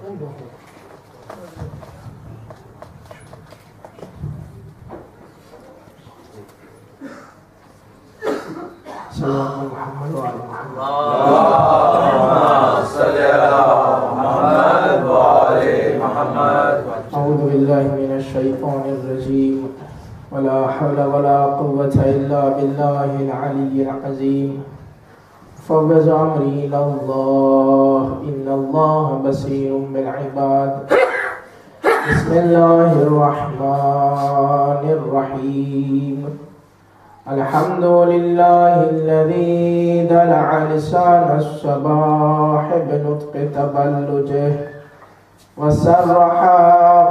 أعوذ بالله من الشيطان الرجيم ولا حول ولا قوة إلا بالله العلي العظيم فوض أمري إلى الله إن الله بصير بالعباد بسم الله الرحمن الرحيم الحمد لله الذي دلع لسان الصباح بنطق تبلجه وسرح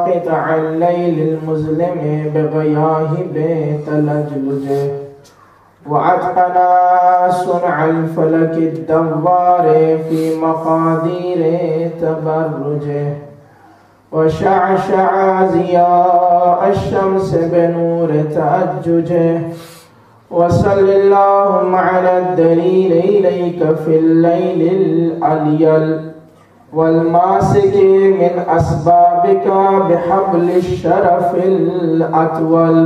قطع الليل المظلم بغياهب تلجلجه وأتقن صنع الفلك الدوار في مقادير تبرجه وشعشع ضياء الشمس بنور تأججه وصل اللهم على الدليل إليك في الليل الأليل والماسك من أسبابك بحبل الشرف الأطول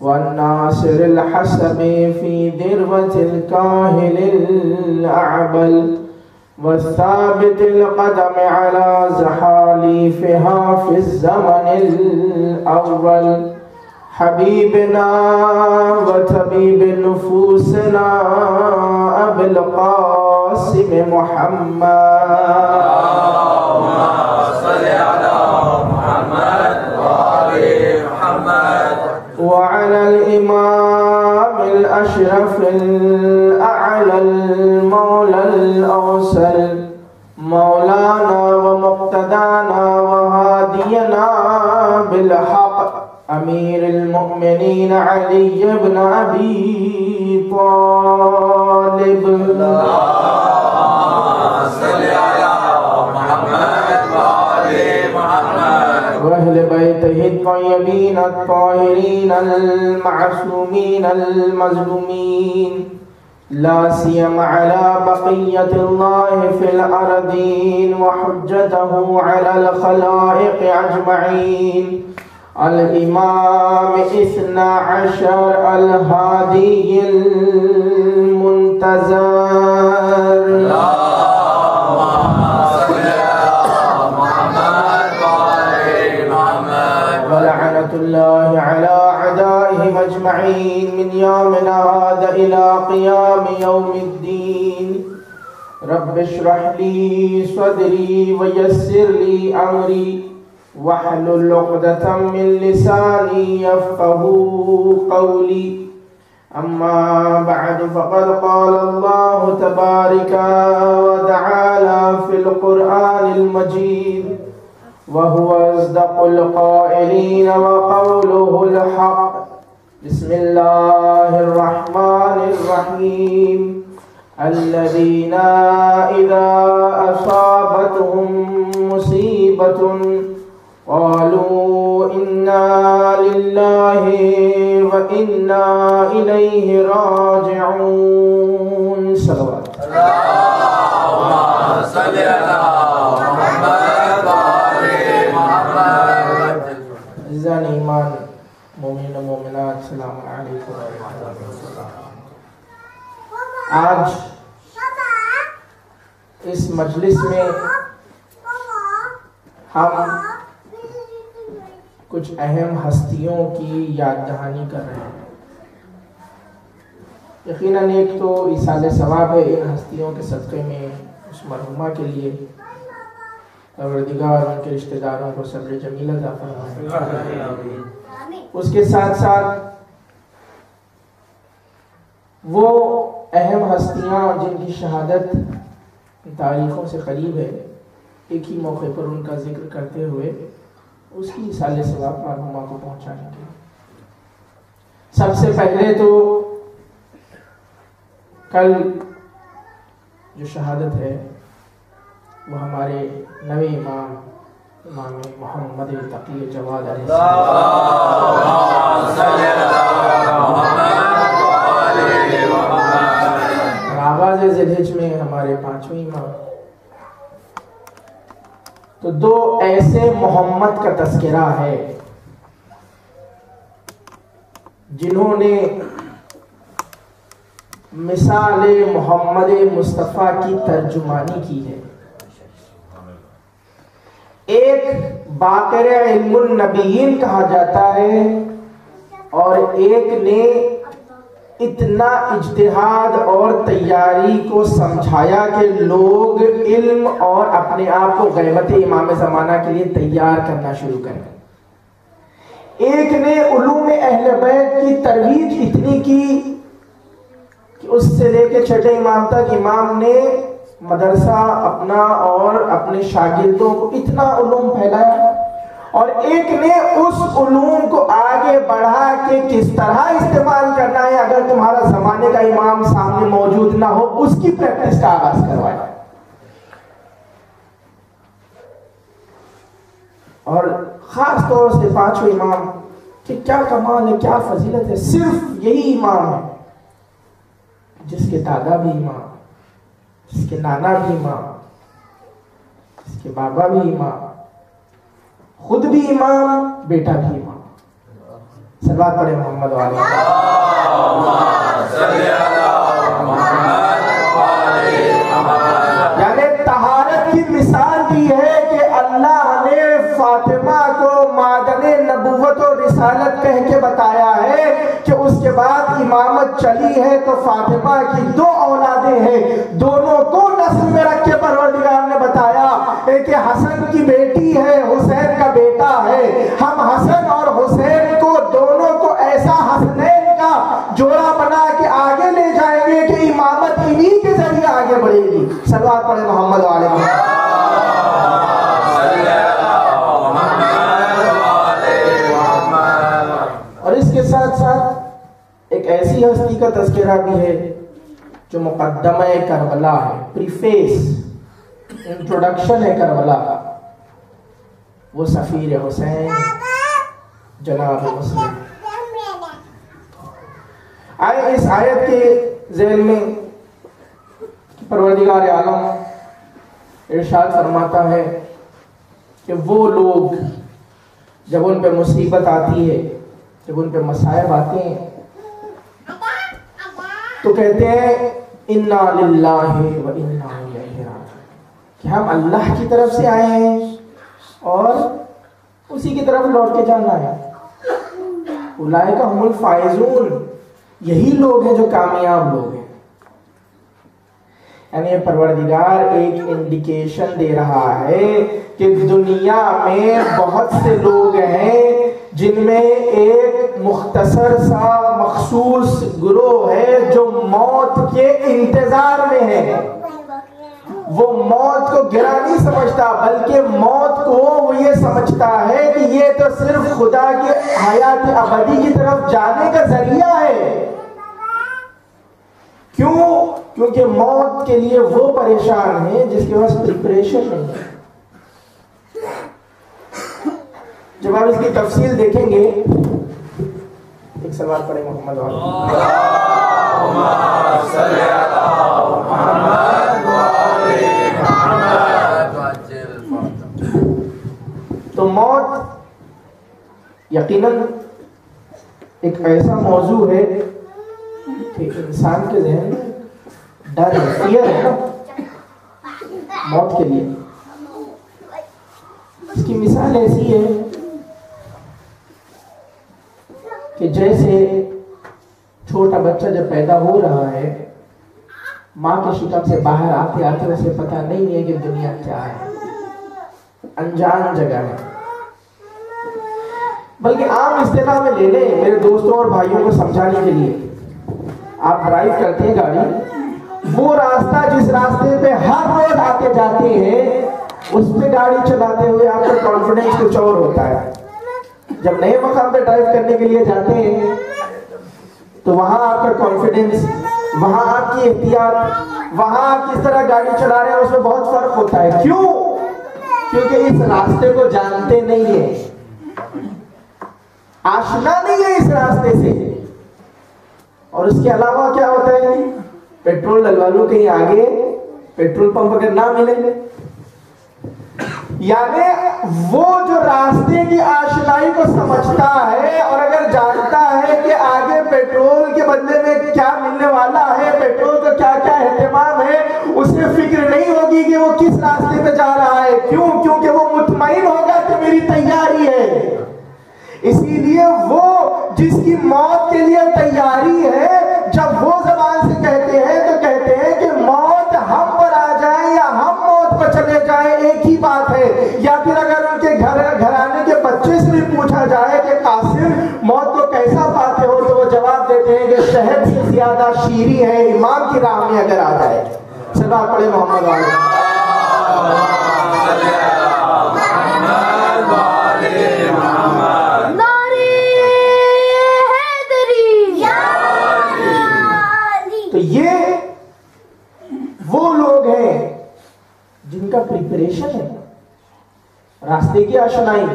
والناصر الحسب في ذروة الكاهل الأعبل والثابت القدم على زحاليفها في الزمن الأول حبيبنا وطبيب نفوسنا أبي القاسم محمد اللهم صل على محمد وآل محمد وعلى الإمام الأشرف الأعلى المولى الأوصل مولانا ومقتدانا وهادينا بالحق أمير المؤمنين علي بن أبي طالب اللهم صل على محمد وآل محمد وأهل بيته الطيبين الطاهرين المعصومين المظلومين لا سيما على بقية الله في الأرضين وحجته على الخلائق أجمعين الإمام 12 الهادي المنتظر اللهم صل على محمد وآل محمد ولعنة الله على أعدائهم أجمعين من يومنا هذا إلى قيام يوم الدين رب اشرح لي صدري ويسر لي أمري واحلل عقدة من لساني يفقهوا قولي أما بعد فقد قال الله تبارك وتعالى في القرآن المجيد وهو أصدق القائلين وقوله الحق بسم الله الرحمن الرحيم الذين إذا أصابتهم مصيبة قالوا إنا لله وإنا إليه راجعون صلوات اللهم صل على محمد وآل محمد عزیزان ایمان مومنین و مومنات السلام علیکم ورحمۃ اللہ۔ آج اس مجلس میں ہم کچھ اہم ہستیوں کی یاد دہانی کر رہے ہیں۔ یقیناً ایک تو ایصال ثواب ہے ان ہستیوں کے صدقے میں اس مرحومہ کے لیے، پروردگار ان کے رشتہ داروں کو صبر جمیل عطا فرمائے۔ اس کے ساتھ ساتھ وہ اہم ہستیاں جن کی شہادت تاریخوں سے قریب ہے، ایک ہی موقع پر ان کا ذکر کرتے ہوئے اس کی ایصال ثواب مرحومہ کو پہنچانے کے۔ سب سے پہلے تو کل جو شہادت ہے وہ ہمارے نوے امام محمد تقی جواد علیہ السلام، اور آغاز ذی الحجہ میں ہمارے 5ویں امام تو دو ایسے محمد کا تذکرہ ہے جنہوں نے مثال محمد مصطفیٰ کی ترجمانی کی ہے. ایک باقر علم النبیین کہا جاتا ہے اور ایک نے اتنا اجتہاد اور تیاری کو سمجھایا کہ لوگ علم اور اپنے آپ کو غیبت امام زمانہ کے لیے تیار کرنا شروع کریں. ایک نے علوم اہل بیت کی ترویج اتنی کی کہ اس سے لے کے چھٹے امام تک امام نے مدرسہ اپنا اور اپنے شاگردوں کو اتنا علوم پھیلایا. اور ایک نے اس علوم کو آگے بڑھا کے کس طرح استعمال کرنا ہے اگر تمہارا زمانے کا امام سامنے موجود نہ ہو اس کی پریکٹس کا آغاز کروایا. اور خاص طور سے پانچوں امام کہ کیا کمال ہے، کیا فضیلت ہے. صرف یہی امام ہے جس کے دادا بھی امام، جس کے نانا بھی امام، جس کے بابا بھی امام، خود بھی امام، بیٹا بھی امام. صلوات پڑھے محمد والے. یعنی طہارت کی مثال دی ہے کہ اللہ نے فاطمہ کو معدن نبوت و رسالت کہہ کے بتایا ہے کہ اس کے بعد امامت چلی ہے تو فاطمہ کی دو اولادیں ہیں، دونوں کو نسل میں رکھ کے پروردگار نے بتایا ایک حسن کی بیٹی ہے، حسین کا بیٹا ہے. ہم حسن اور حسین کو دونوں کو ایسا حسنین کا جوڑا بنا کے آگے لے جائیں گے کہ امامت انہی کے ذریعے آگے بڑھے گی. صلوات پڑھے محمد علیہ وسلم. اور اس کے ساتھ ساتھ ایک ایسی ہستی کا تذکرہ بھی ہے جو مقدمہ کربلا ہے، پریفیس، انٹروڈکشن ہے کربلا کا. وہ سفیر حسین جناب مسلم. آئے اس آیت کے ذیل میں پروردگار عالم ارشاد فرماتا ہے کہ وہ لوگ جب ان پہ مصیبت آتی ہے، جب ان پہ مصائب آتے ہیں تو کہتے ہیں انا للہ و انا الیہ راجعون، کہ ہم اللہ کی طرف سے آئے ہیں اور اسی کی طرف لوٹ کے جانا ہے. اولئک هم الفائزون، یہی لوگ ہیں جو کامیاب لوگ ہیں. یعنی پروردگار ایک انڈیکیشن دے رہا ہے کہ دنیا میں بہت سے لوگ ہیں جن میں ایک مختصر سا مخصوص گروہ ہے جو موت کے انتظار میں ہے. وہ موت کو گرا نہیں سمجھتا بلکہ موت کو وہ یہ سمجھتا ہے کہ یہ تو صرف خدا کی حیات ابدی کی طرف جانے کا ذریعہ ہے. کیوں؟ کیونکہ موت کے لیے وہ پریشان ہے جس کے پاس پریپریشن نہیں ہے. جب آپ اس کی تفصیل دیکھیں گے، ایک سوال پڑھیں محمد تو موت یقیناً ایک ایسا موضوع ہے کہ انسان کے ذہن میں ڈر ہے، فیئر ہے موت کے لیے. اس کی مثال ایسی ہے کہ جیسے چھوٹا بچہ جب پیدا ہو رہا ہے، ماں کے شکم سے باہر آتے آتے اسے پتہ نہیں ہے کہ دنیا کیا ہے، انجان جگہ ہے. بلکہ عام اصطلاح میں لے لیں میرے دوستوں اور بھائیوں کو سمجھانے کے لیے، آپ ڈرائیو کرتے ہیں گاڑی، وہ راستہ جس راستے پہ ہر روز آتے جاتے ہیں اس پہ گاڑی چلاتے ہوئے آپ کا کانفیڈنس کچھ اور ہوتا ہے. جب نئے مقام پہ ڈرائیو کرنے کے لیے جاتے ہیں تو وہاں آپ کا کانفیڈنس، وہاں آپ کی احتیاط، وہاں آپ کس طرح گاڑی چلا رہے ہیں اس میں بہت فرق ہوتا ہے. کیوں؟ کیونکہ اس راستے کو جانتے نہیں ہیں، آشنا نہیں ہے اس راستے سے. اور اس کے علاوہ کیا ہوتا ہے، پیٹرول ڈلوا لو کہیں آگے پیٹرول پمپ اگر نہ ملے یعنی وہ جو راستے کی آشنائی کو سمجھتا ہے اور اگر جانتا ہے کہ آگے پیٹرول کے بدلے میں کیا ملنے والا ہے، پیٹرول کا کیا کیا اہتمام ہے، اسے فکر نہیں ہوگی کہ وہ کس راستے پہ جا رہا ہے. کیوں؟ کیونکہ وہ مطمئن ہوگا کہ میری تیاری ہے. اسی لیے وہ جس کی موت کے لیے تیاری ہے، جب وہ زبان سے کہتے ہیں تو کہتے ہیں کہ موت ہم پر آ جائے یا ہم موت پر چلے جائیں ایک ہی بات ہے. یا پھر اگر ان کے گھرانے کے بچے سے بھی پوچھا جائے کہ قاسم موت کو کیسا پاتے ہو، تو وہ جواب دیتے ہیں کہ شہد سے زیادہ شیریں ہے امام کی راہ میں اگر آ جائے. صلوات پڑھے محمد علیہ. تو یہ وہ لوگ ہیں جن کا پریپریشن ہے، راستے کی آشنائی،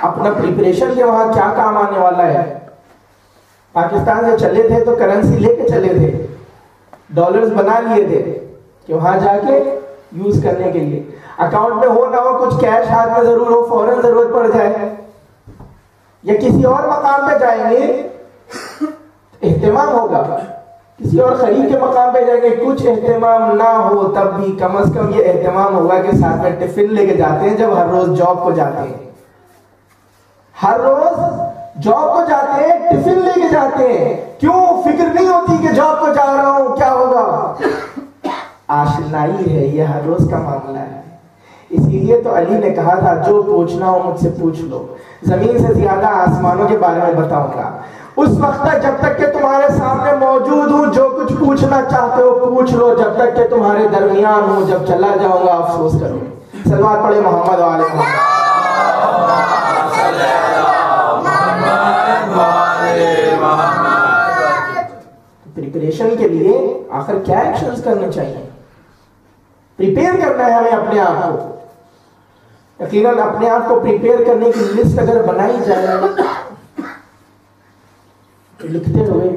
اپنا پریپریشن کے وہاں کیا کام آنے والا ہے. پاکستان سے چلے تھے تو کرنسی لے کے چلے تھے، ڈالرز بنا لیے تھے کہ وہاں جا کے یوز کرنے کے لیے. اکاؤنٹ میں ہو نہ ہو کچھ کیش ہاتھ میں ضرور ہو، فوراً ضرورت پڑ جائے، یا کسی اور مقام پہ جائیں گے اہتمام ہوگا، کسی اور خرید کے مقام پہ جائیں گے کچھ اہتمام نہ ہو، تب بھی کم از کم یہ اہتمام ہوگا کہ ساتھ میں ٹفن لے کے جاتے ہیں. جب ہر روز جاب کو جاتے ہیں، ہر روز جاب کو جاتے ہیں ٹفن لے کے جاتے ہیں. کیوں؟ فکر نہیں ہوتی کہ جاب کو جا رہا ہوں کیا ہوگا. آشنائی ہے، یہ ہر روز کا معاملہ ہے. اسی لیے تو علی نے کہا تھا جو پوچھنا ہو مجھ سے پوچھ لو، زمین سے زیادہ آسمانوں کے بارے میں بتاؤں گا. اس وقت تک جب تک کہ تمہارے سامنے موجود ہوں جو کچھ پوچھنا چاہتے ہو پوچھ لو، جب تک کہ تمہارے درمیان ہوں جب چلا جاؤں گا افسوس کرو. صلوات پڑھے محمد وعلى محمد. پریپریشن کے لیے آخر کیا ایکشنز کرنے چاہیے؟ پریپیئر کرنا ہے ہمیں اپنے آپ کو. یقیناً اپنے آپ کو پریپیئر کرنے کی لسٹ اگر بنائی جائے لکھتے ہوئے،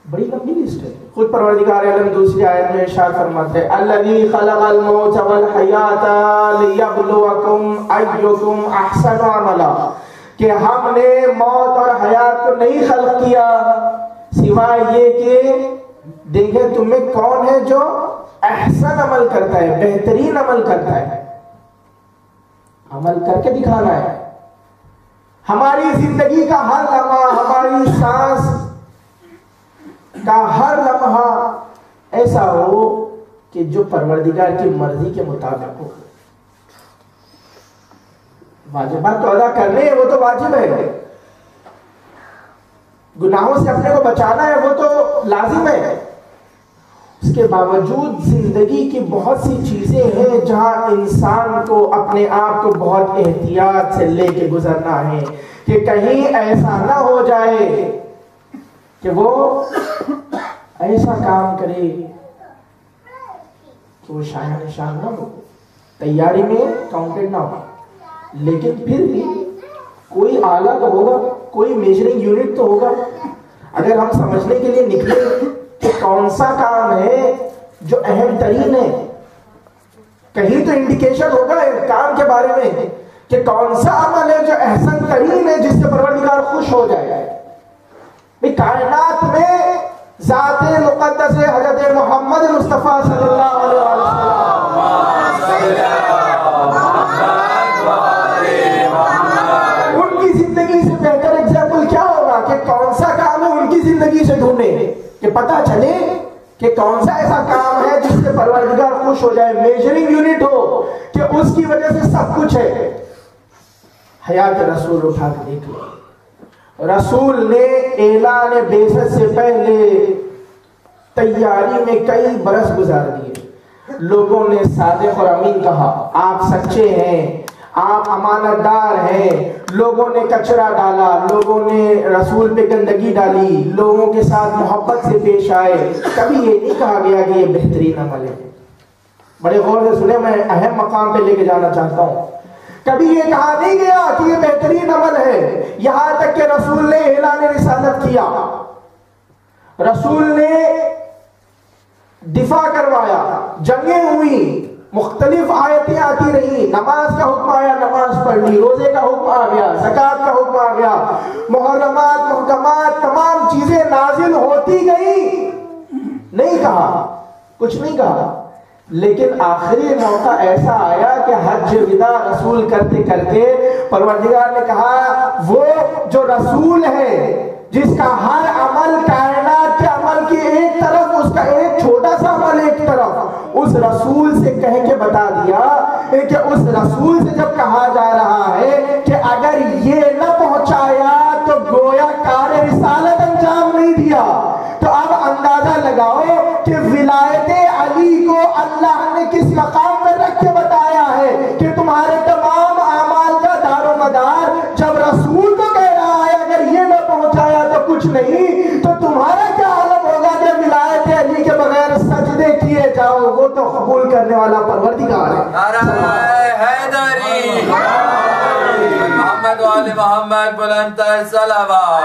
بڑی لمبی لسٹ ہے. خود پروردگار عالم دوسری آیت میں ارشاد فرماتے ہیں الذی خلق الموت والحیات لیبلوکم ایکم احسن عملا، کہ ہم نے موت اور حیات کو نہیں خلق کیا سوائے یہ کہ دیکھیں تم میں کون ہے جو احسن عمل کرتا ہے، بہترین عمل کرتا ہے. عمل کر کے دکھانا ہے. ہماری زندگی کا ہر لمحہ، ہماری سانس کا ہر لمحہ ایسا ہو کہ جو پروردگار کی مرضی کے مطابق ہو. واجبات تو ادا کرنے ہیں، وہ تو واجب ہے. گناہوں سے اپنے کو بچانا ہے، وہ تو لازم ہے. اس کے باوجود زندگی کی بہت سی چیزیں ہیں جہاں انسان کو اپنے آپ کو بہت احتیاط سے لے کے گزرنا ہے کہ کہیں ایسا نہ ہو جائے کہ وہ ایسا کام کرے کہ وہ شاہ نشان نہ ہو، تیاری میں کاؤنٹڈ نہ ہو. لیکن پھر بھی کوئی آلہ تو ہوگا، کوئی میجرنگ یونٹ تو ہوگا. اگر ہم سمجھنے کے لیے نکلے کہ کون سا کام ہے جو اہم ترین ہے، کہیں تو انڈیکیشن ہوگا کام کے بارے میں کہ کون سا عمل ہے جو احسن ترین ہے جس سے پروردگار خوش ہو جائے. کائنات میں ذات مقدس حضرت محمد مصطفیٰ صلی اللہ علیہ وسلم، ان کی زندگی سے بہتر ایگزامپل کیا ہوگا کہ کون سا کام ہے ان کی زندگی سے ڈھونڈے کہ پتہ چلے کہ کون سا ایسا کام ہے جس سے پروردگار خوش ہو جائے، میجرنگ یونٹ ہو کہ اس کی وجہ سے سب کچھ ہے. حیات رسول اٹھا کے دیکھ لو. رسول نے اعلان بعثت سے پہلے تیاری میں کئی برس گزار دیے. لوگوں نے صادق اور امین کہا، آپ سچے ہیں، آپ امانت دار ہیں. لوگوں نے کچرا ڈالا، لوگوں نے رسول پہ گندگی ڈالی، لوگوں کے ساتھ محبت سے پیش آئے. کبھی یہ نہیں کہا گیا کہ یہ بہترین عمل ہے. بڑے غور سے سنیں، میں اہم مقام پہ لے کے جانا چاہتا ہوں. کبھی یہ کہا نہیں گیا کہ یہ بہترین عمل ہے. یہاں تک کہ رسول نے اعلان رسالت کیا، رسول نے دفاع کروایا، جنگیں ہوئی، مختلف آیتیں آتی رہی، نماز کا حکم آیا نماز پڑھ لی، روزے کا حکم آ گیا، زکوٰۃ کا حکم آ گیا، محرمات محکمات تمام چیزیں نازل ہوتی گئی، نہیں کہا، کچھ نہیں کہا، لیکن آخری موقع ایسا آیا کہ حج وداع رسول کرتے کرتے پروردگار نے کہا وہ جو رسول ہے جس کا ہر عمل کائنات کے عمل کی ایک طرف، اس کا ایک چھوٹا سا عمل ایک طرف، اس رسول سے کہہ کے بتا دیا کہ اس رسول سے جب کہا جا رہا ہے کہ اگر یہ نہ پہنچایا تو گویا کار رسالت انجام نہیں دیا، تو اب اندازہ لگاؤ کہ ولایت علی کو اللہ نے کس مقام پر رکھ کے بتایا ہے کہ تمہارے تمام اعمال کا دار و مدار جب رسول کو کہہ رہا ہے اگر یہ نہ پہنچایا تو کچھ نہیں، تو تمہارا کیا عالم ہوگا کہ ولایت علی کے بغیر سجدے کیے جاؤ، وہ تو قبول کرنے والا پروردگار ہے۔ نعرہ حیدری، محمد و آل محمد، بلند تر صلوات،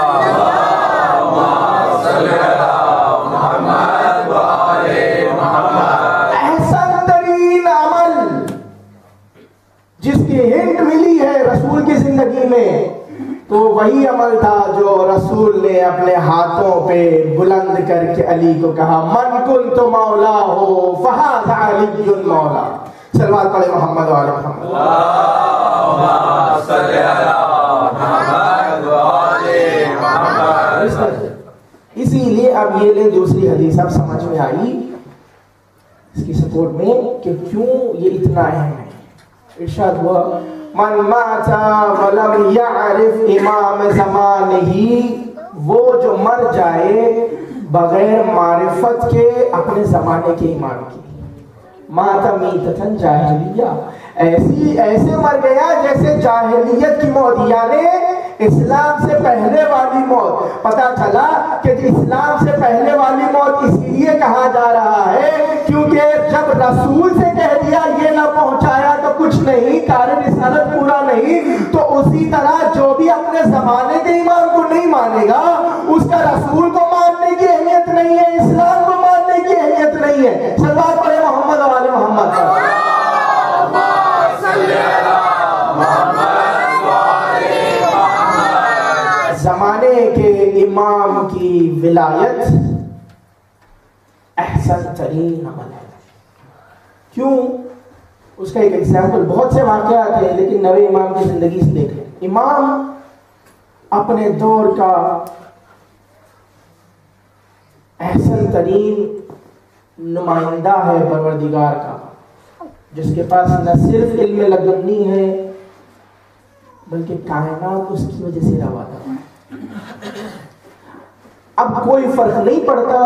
اللہم صلی علی محمد و آل محمد۔ احسن ترین عمل جس کی ہنٹ ملی ہے رسول کی زندگی میں تو وہی عمل تھا جو رسول نے اپنے ہاتھوں پہ بلند کر کے علی کو کہا، من کنت مولا ہو فہذا علی مولا۔ صلوات پڑھے محمد و آل محمد۔ اللہم صلی علی محمد و آل محمد۔ اسی لیے اب یہ لیں دوسری حدیث اب سمجھ میں آئی اس کی سپورٹ میں کہ کیوں یہ اتنا اہم ہے۔ ارشاد ہوا من مات ولم یعرف امام زمانہ، وہ جو مر جائے بغیر معرفت کے اپنے زمانے کے امام کی، مات میتۃ جاہلیہ، ایسے مر گیا جیسے جاہلیت کی موت، یعنی اسلام سے پہلے والی موت۔ پتا چلا کہ اسلام سے پہلے والی موت اس لیے کہا جا رہا ہے کیونکہ جب رسول سے کہہ دیا یہ نہ پہنچایا تو کچھ نہیں، کار رسالت پورا نہیں، تو اسی طرح جو بھی اپنے زمانے کے امام کو نہیں مانے گا اس کا رسول کو ماننے کی اہمیت نہیں ہے، اسلام کو ماننے کی اہمیت نہیں ہے۔ صلوات پڑھے محمد و آل محمد۔ زمانے کے امام کی ولایت احسن ترین عمل ہے۔ کیوں؟ اس کا ایک ایگزامپل، بہت سے واقعات ہیں لیکن نوے امام کی زندگی سے دیکھ لیں۔ امام اپنے دور کا احسن ترین نمائندہ ہے پروردگار کا، جس کے پاس نہ صرف علم لدنی ہے بلکہ کائنات اس کی وجہ سے رواں ہے۔ اب کوئی فرق نہیں پڑتا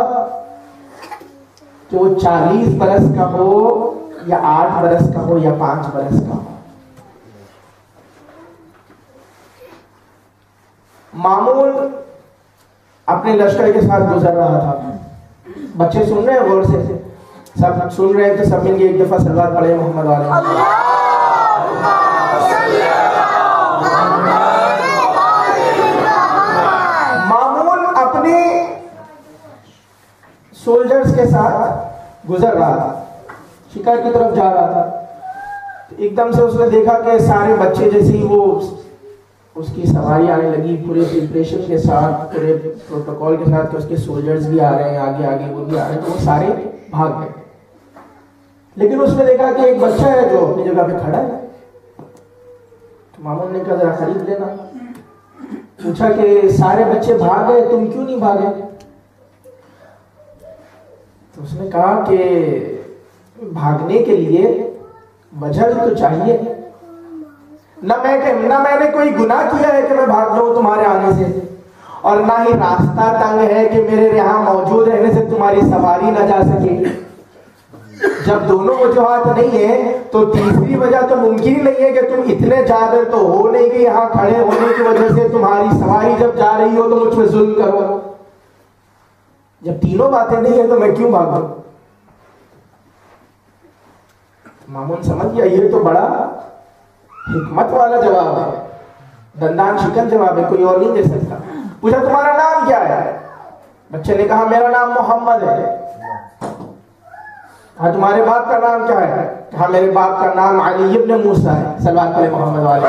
کہ وہ 40 برس کا ہو یا 8 برس کا ہو یا 5 برس کا ہو۔ مامون اپنے لشکر کے ساتھ گزر رہا تھا، بچے سن رہے ہیں غور سے، سب سن رہے ہیں تو سب مل کے ایک دفعہ صلوات پڑھے محمد علیہ۔ سولجرز کے ساتھ گزر رہا تھا، شکار کی طرف جا رہا تھا، ایک دم سے اس نے دیکھا کہ سارے بچے جیسے ہی وہ اس کی سواری آنے لگی پورے پریپریشن کے ساتھ، پورے پروٹوکول کے ساتھ کہ اس کے سولجرز بھی آ رہے ہیں، آگے آگے وہ بھی آ رہے ہیں، تو وہ سارے بھاگ گئے۔ لیکن اس نے دیکھا کہ ایک بچہ ہے جو اپنی جگہ پہ کھڑا ہے، تو مامون نے کہا ذرا خرید لینا۔ پوچھا کہ سارے بچے بھاگ گئے تم کیوں نہیں بھاگے؟ تو اس نے کہا کہ بھاگنے کے لیے وجہ تو چاہیے، نہ میں نے کوئی گناہ کیا ہے کہ میں بھاگ جاؤں تمہارے آنے سے، اور نہ ہی راستہ تنگ ہے کہ میرے یہاں موجود رہنے سے تمہاری سواری نہ جا سکے۔ جب دونوں وجوہات نہیں ہیں تو تیسری وجہ تو ممکن ہی نہیں ہے کہ تم اتنے زیادہ تو ہو نہیں کہ یہاں کھڑے ہونے کی وجہ سے تمہاری سواری جب جا رہی ہو تو مجھ پہ ظلم کرو۔ جب تینوں باتیں نہیں ہیں تو میں کیوں بھاگوں؟ مامون سمجھ گیا یہ تو بڑا حکمت والا جواب ہے، دندان شکن جواب ہے، کوئی اور نہیں دے سکتا۔ پوچھا تمہارا نام کیا ہے؟ بچے نے کہا میرا نام محمد ہے۔ کہا تمہارے باپ کا نام کیا ہے؟ ہاں میرے باپ کا نام علی ابن موسیٰ ہے. صلوات پڑھیں محمد والے.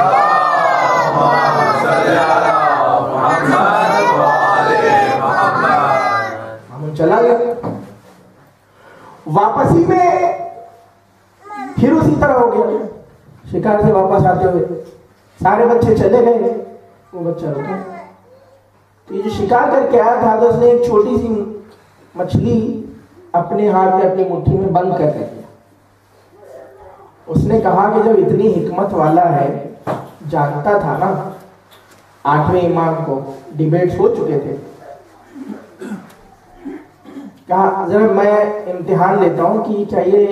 ہم چلا گیا. واپسی میں پھر اسی طرح ہو گیا. شکار سے واپس آتے ہوئے سارے بچے چلے گئے, وہ بچہ رکا. تو یہ جو شکار کر کے آیا تھا تو اس نے ایک چھوٹی سی مچھلی اپنے ہاتھ میں اپنی مٹھی میں بند کر دیا. اس نے کہا کہ جب اتنی حکمت والا ہے, جانتا تھا نا 8ویں امام کو, ڈیبیٹس ہو چکے تھے, کہا ذرا میں امتحان لیتا ہوں کہ کیا یہ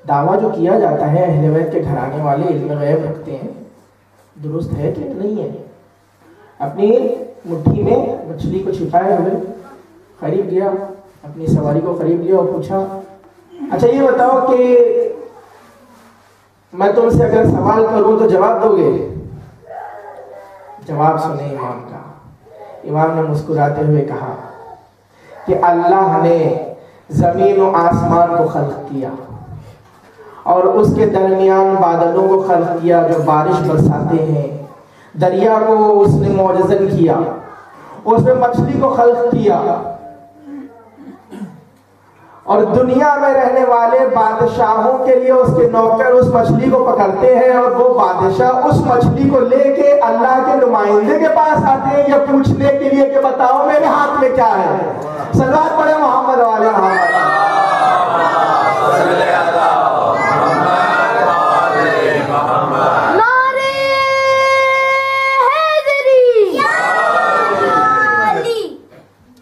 دعویٰ جو کیا جاتا ہے اہل بیت کے گھرانے والے علم غیب رکھتے ہیں درست ہے کہ نہیں ہے. اپنی مٹھی میں مچھلی کو چھپائے ہوئے قریب گیا, اپنی سواری کو قریب لیا اور پوچھا, اچھا یہ بتاؤ کہ میں تم سے اگر سوال کروں تو جواب دو گے؟ جواب سنے امام کا. امام نے مسکراتے ہوئے کہا کہ اللہ نے زمین و آسمان کو خلق کیا اور اس کے درمیان بادلوں کو خلق کیا جو بارش برساتے ہیں, دریا کو اس نے معجزن کیا, اس میں مچھلی کو خلق کیا, اور دنیا میں رہنے والے بادشاہوں کے لیے اس کے نوکر اس مچھلی کو پکڑتے ہیں اور وہ بادشاہ اس مچھلی کو لے کے اللہ کے نمائندے کے پاس آتے ہیں یہ پوچھنے کے لیے کہ بتاؤ میرے ہاتھ میں کیا ہے. صلوات پڑھیں محمد والے محمد.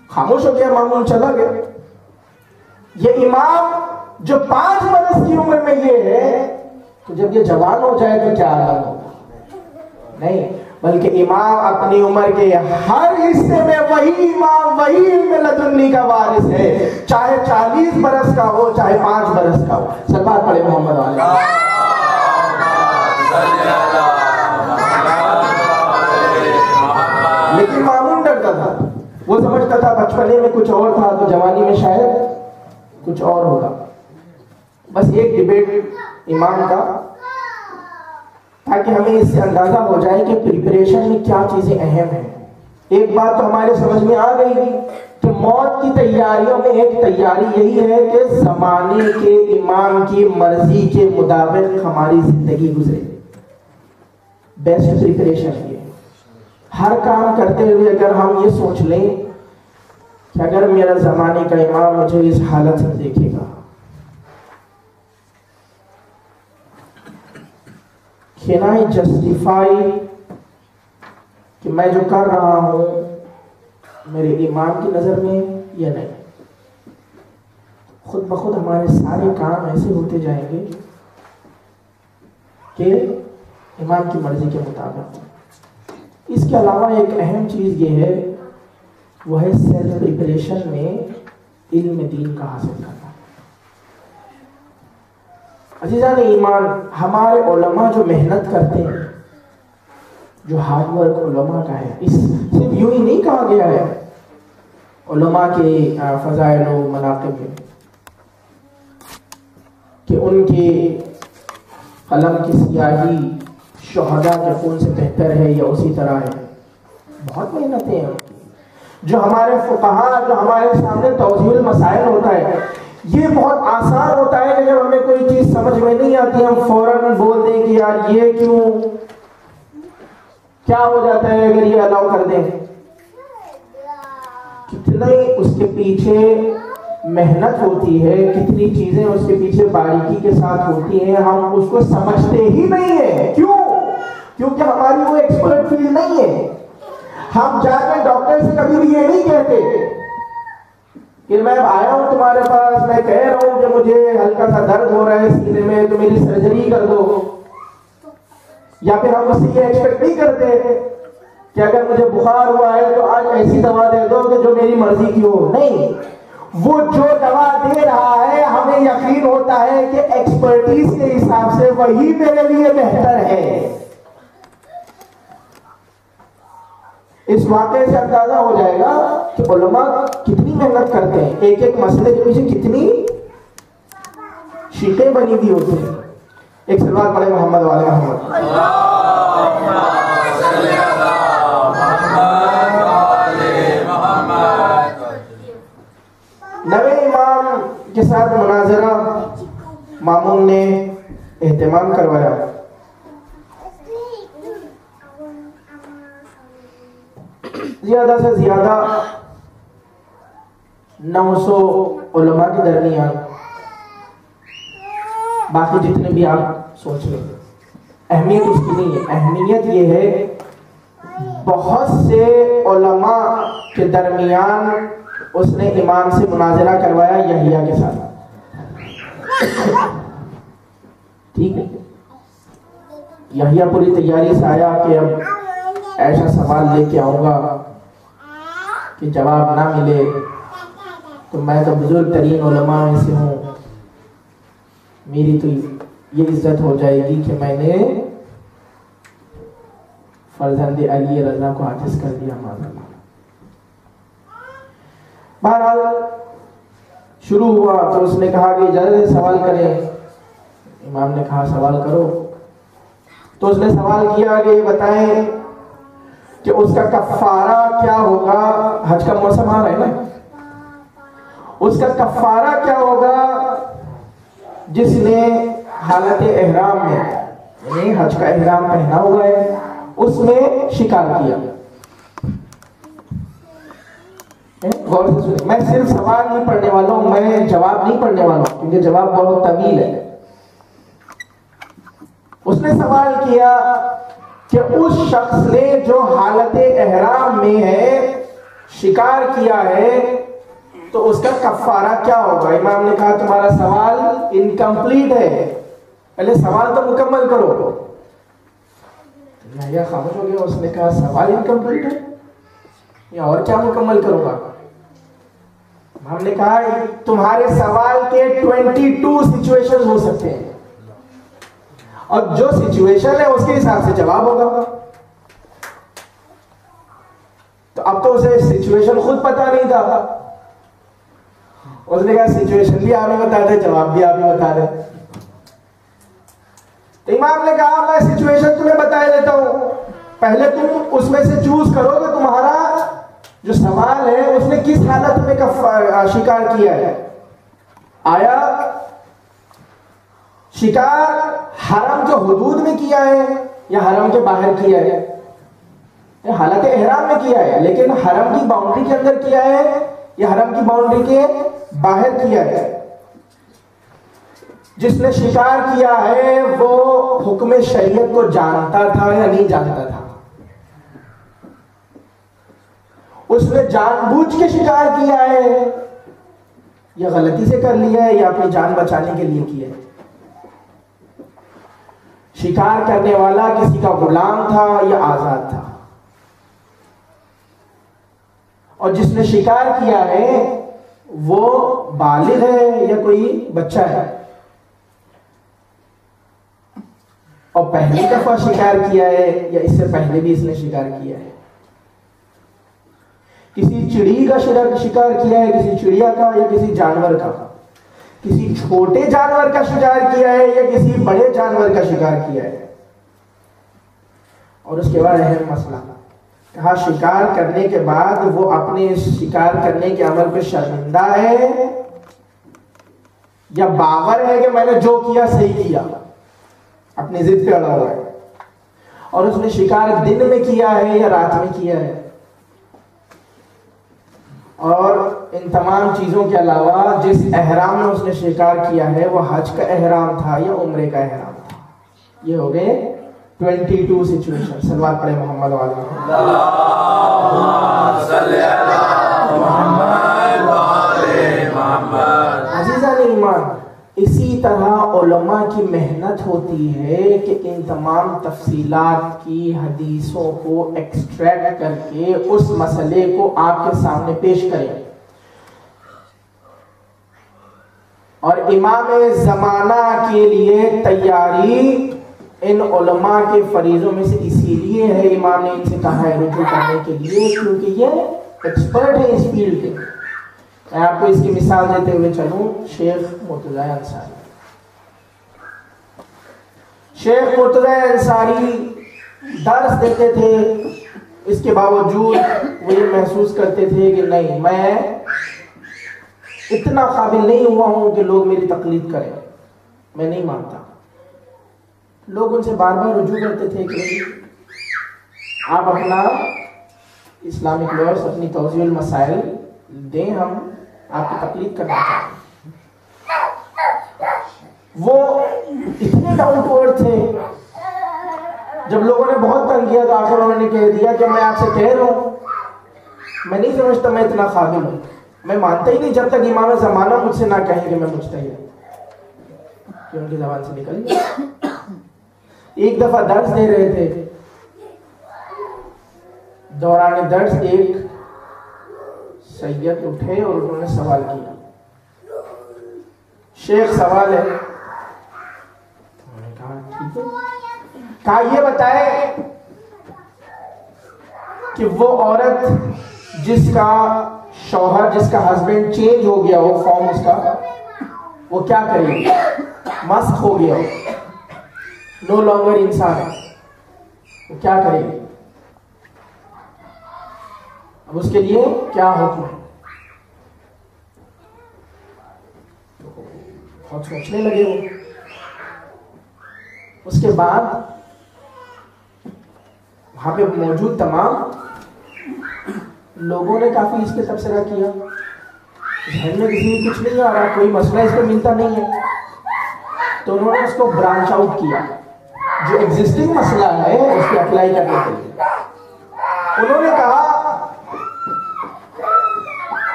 خاموش ہو گیا, مامون چلا گیا. یہ امام جو 5 برس کی عمر میں یہ ہے تو جب یہ جوان ہو جائے تو کیا حال ہوگا؟ نہیں, بلکہ امام اپنی عمر کے ہر حصے میں وہی امام, وہی علم لدنی کا وارث ہے, چاہے 40 برس کا ہو چاہے 5 برس کا ہو. صلوات پڑھیں محمد والے. لیکن مامون ڈرتا تھا, وہ سمجھتا تھا بچپنے میں کچھ اور تھا تو جوانی میں شاید کچھ اور ہوگا. بس ایک ڈیبیٹ امام کا تاکہ ہمیں اس سے اندازہ ہو جائے کہ پریپریشن میں کیا چیزیں اہم ہیں. ایک بات تو ہمارے سمجھ میں آ گئی کہ موت کی تیاریوں میں ایک تیاری یہی ہے کہ زمانے کے امام کی مرضی کے مطابق ہماری زندگی گزرے. بیسٹ پریپریشن یہ. ہر کام کرتے ہوئے اگر ہم یہ سوچ لیں کہ اگر میرا زمانے کا امام مجھے اس حالت سے دیکھے گا, can I justify کہ میں جو کر رہا ہوں میرے امام کی نظر میں یا نہیں. خود بخود ہمارے سارے کام ایسے ہوتے جائیں گے کہ امام کی مرضی کے مطابق. اس کے علاوہ ایک اہم چیز یہ ہے, وہ ہے سیلف پریپریشن میں علم دین کا حاصل کرنا. عزیزان ایمان, ہمارے علماء جو محنت کرتے ہیں, جو ہارڈ ورک علماء کا ہے, اس صرف یوں ہی نہیں کہا گیا ہے علماء کے فضائل و مناقب میں کہ ان کے قلم کی سیاہی شہداء کے خون سے بہتر ہے یا اسی طرح ہے. بہت محنتیں ہیں. جو ہمارے فقہاء, جو ہمارے سامنے توضیح المسائل ہوتا ہے, یہ بہت آسان ہوتا ہے کہ جب ہمیں کوئی چیز سمجھ میں نہیں آتی ہم فوراً بول دیں کہ یار یہ کیوں, کیا ہو جاتا ہے اگر یہ الاؤ کر دیں. کتنے اس کے پیچھے محنت ہوتی ہے, کتنی چیزیں اس کے پیچھے باریکی کے ساتھ ہوتی ہیں, ہم اس کو سمجھتے ہی نہیں ہیں. کیوں؟ کیونکہ ہماری وہ ایکسپرٹ فیلڈ نہیں ہے. ہم جا کے ڈاکٹر سے کبھی بھی یہ نہیں کہتے کہ میں آیا ہوں تمہارے پاس, میں کہہ رہا ہوں کہ مجھے ہلکا سا درد ہو رہا ہے سینے میں تو میری سرجری کر دو. یا پھر ہم اس سے یہ ایکسپیکٹ نہیں کرتے کہ اگر مجھے بخار ہوا ہے تو آج ایسی دوا دے دو کہ جو میری مرضی کی ہو. نہیں, وہ جو دوا دے رہا ہے ہمیں یقین ہوتا ہے کہ ایکسپرٹیز کے حساب سے وہی میرے لیے بہتر ہے. اس واقعے سے اندازہ ہو جائے گا کہ علماء کتنی محنت کرتے ہیں, ایک ایک مسئلے کے پیچھے کتنی شیٹیں بنی ہوئی ہوتی ہیں. ایک سلوات پڑھے محمد والے محمد. نوے امام کے ساتھ مناظرہ مامون نے اہتمام کروایا. زیادہ سے زیادہ 900 علماء کے درمیان، باقی جتنے بھی آپ سوچ لیں. اہمیت اس کی نہیں ہے، اہمیت یہ ہے بہت سے علماء کے درمیان اس نے امام سے مناظرہ کروایا یحییٰ کے ساتھ. ٹھیک ہے، یحییٰ پوری تیاری سے آیا کہ اب ایسا سوال لے کے آؤں گا کہ جواب نہ ملے تو میں تو بزرگ ترین علماء میں سے ہوں، میری تو یہ عزت ہو جائے گی کہ میں نے فرزند علی رضا کو عاجز کر دیا. بہرحال شروع ہوا تو اس نے کہا کہ اجازت سوال کریں. امام نے کہا سوال کرو. تو اس نے سوال کیا کہ یہ بتائیں کہ اس کا کفارہ کیا ہوگا. حج کا موسم آ رہا ہے نا، اس کا کفارہ کیا ہوگا جس نے حالت احرام میں، یعنی حج کا احرام پہنا ہوا ہے، اس میں شکار کیا. غور سے سنیں، میں صرف سوال نہیں پڑھنے والا ہوں، میں جواب نہیں پڑھنے والا ہوں کیونکہ جواب بہت طویل ہے. اس نے سوال کیا کہ اس شخص نے جو حالت احرام میں ہے شکار کیا ہے تو اس کا کفارہ کیا ہوگا. امام نے کہا تمہارا سوال انکمپلیٹ ہے، پہلے سوال تو مکمل کرو. یا خاموش ہو گیا. اس نے کہا سوال انکمپلیٹ ہے یا اور کیا مکمل کروں گا. ہم نے کہا تمہارے سوال کے 22 سچویشن ہو سکتے ہیں اور جو سچویشن ہے اس کے حساب سے جواب ہوگا. تو اب تو اسے سچویشن خود پتا نہیں تھا. اس نے کہا سچویشن بھی آپ ہی بتا دیں، جواب بھی آپ ہی بتا دیں. تو امام نے کہا میں سچویشن تمہیں بتا دیتا ہوں، پہلے تم اس میں سے چوز کرو کہ تمہارا جو سوال ہے اس نے کس حالت میں شکار کیا ہے. آیا شکار حرم کے حدود میں کیا ہے یا حرم کے باہر کیا ہے؟ حالت احرام میں کیا ہے لیکن حرم کی باؤنڈری کے اندر کیا ہے یا حرم کی باؤنڈری کے باہر کیا ہے؟ جس نے شکار کیا ہے وہ حکم شریعت کو جانتا تھا یا نہیں جانتا تھا؟ اس نے جان بوجھ کے شکار کیا ہے یا غلطی سے کر لیا ہے یا اپنی جان بچانے کے لیے کیا ہے؟ شکار کرنے والا کسی کا غلام تھا یا آزاد تھا؟ اور جس نے شکار کیا ہے وہ بالغ ہے یا کوئی بچہ ہے؟ اور پہلی دفعہ شکار کیا ہے یا اس سے پہلے بھی اس نے شکار کیا ہے؟ کسی چڑی کا شکار کیا ہے، کسی چڑیا کا یا کسی جانور کا؟ کسی چھوٹے جانور کا شکار کیا ہے یا کسی بڑے جانور کا شکار کیا ہے؟ اور اس کے بعد اہم مسئلہ کہا شکار کرنے کے بعد وہ اپنے شکار کرنے کے عمل پہ شرمندہ ہے یا باور ہے کہ میں نے جو کیا صحیح کیا، اپنی ضد پہ اڑا ہوا ہے. اور اس نے شکار دن میں کیا ہے یا رات میں کیا ہے؟ اور ان تمام چیزوں کے علاوہ جس احرام میں اس نے شکار کیا ہے وہ حج کا احرام تھا یا عمرے کا احرام تھا. یہ ہو گئے 22 سچویشن. سلوات پڑھے محمد والے محمد. عزیزان ایمان، اسی طرح علماء کی محنت ہوتی ہے کہ ان تمام تفصیلات کی حدیثوں کو ایکسٹریکٹ کر کے اس مسئلے کو آپ کے سامنے پیش کریں. اور امام زمانہ کے لیے تیاری ان علماء کے فریضوں میں سے اسی لیے ہے امام نے ان سے کہا ہے رجوع کرنے کے لیے کیونکہ یہ ایکسپرٹ ہے اس فیلڈ کے. میں آپ کو اس کی مثال دیتے ہوئے چلوں، شیخ مرتضی انصاری شیخ مرتضی انصاری درس دیتے تھے، اس کے باوجود وہ یہ محسوس کرتے تھے کہ نہیں، میں اتنا قابل نہیں ہوا ہوں کہ لوگ میری تقلید کریں، میں نہیں مانتا۔ لوگ ان سے بار بار رجوع کرتے تھے کہ آپ اپنا اسلامک لائرس، اپنی توضیح المسائل دیں، ہم آپ کی تقلید کرنا چاہتے ہیں۔ وہ اتنے ڈاؤن ٹو ارتھ تھے، جب لوگوں نے بہت تنگ کیا تو آخر انہوں نے کہہ دیا کہ میں آپ سے کہہ رہا ہوں، میں نہیں سمجھتا میں اتنا قابل ہوں، میں مانتا ہی نہیں جب تک امام زمانہ مجھ سے نہ کہیں کہ میں مجتہد ہوں۔ کہ ان کی زبان سے نکل گیا۔ ایک دفعہ درس دے رہے تھے، دوران درس ایک سید اٹھے اور انہوں نے سوال کیا، شیخ سوال ہے۔ انہوں نے کہا ٹھیک ہے، کہا یہ بتائے کہ وہ عورت جس کا شوہر، جس کا ہسبینڈ چینج ہو گیا ہو فارم اس کا، وہ کیا کرے گی؟ مسخ ہو گیا ہو، نو لانگر انسان ہے، وہ کیا کرے گی؟ اب اس کے لیے کیا حکم ہے؟ بہت سوچنے لگے وہ۔ اس کے بعد وہاں پہ موجود تمام لوگوں نے کافی اس پہ تبصرہ کیا، ذہن میں کسی بھی کچھ نہیں آ رہا، کوئی مسئلہ اس پہ ملتا نہیں ہے، تو انہوں نے اس کو برانچ آؤٹ کیا، جو ایگزسٹنگ مسئلہ ہے اس پہ اپلائی کرنے کے لیے۔ انہوں نے کہا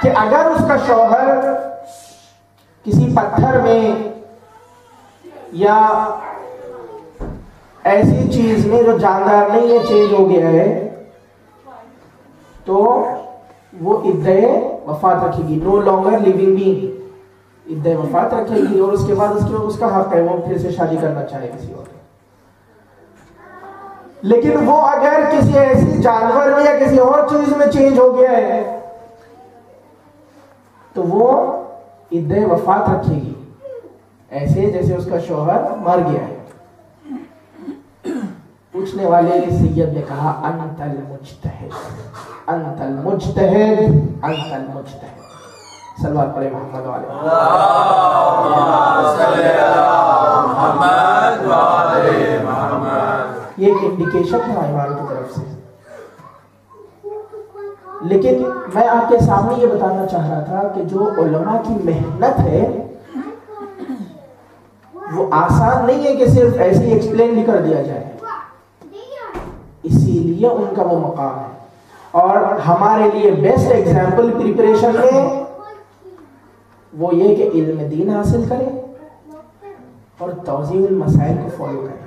کہ اگر اس کا شوہر کسی پتھر میں یا ایسی چیز میں جو جاندار نہیں ہے چینج ہو گیا ہے، تو وہ عدہ وفات رکھے گی، نو لانگر لیونگ بینگ، عدہ وفات رکھے گی، اور اس کے بعد اس کا حق ہے وہ پھر سے شادی کرنا چاہے کسی اور۔ لیکن وہ اگر کسی ایسی جانور میں یا کسی اور چیز میں چینج ہو گیا ہے تو وہ عدہ وفات رکھے گی، ایسے جیسے اس کا شوہر مر گیا ہے۔ پوچھنے والے سید نے کہا انت المجتہد، انت المجتہد، انت المجتہد۔ صلوات پڑھے محمد والے محمد۔ یہ ایک انڈیکیشن ہے ایمان کی طرف سے۔ لیکن میں آپ کے سامنے یہ بتانا چاہ رہا تھا کہ جو علماء کی محنت ہے وہ آسان نہیں ہے کہ صرف ایسے ہی ایکسپلین بھی کر دیا جائے، اسی لیے ان کا وہ مقام ہے۔ اور ہمارے لیے بیسٹ ایگزامپل پریپریشن میں وہ یہ کہ علم دین حاصل کریں اور توضیح المسائل کو فالو کریں۔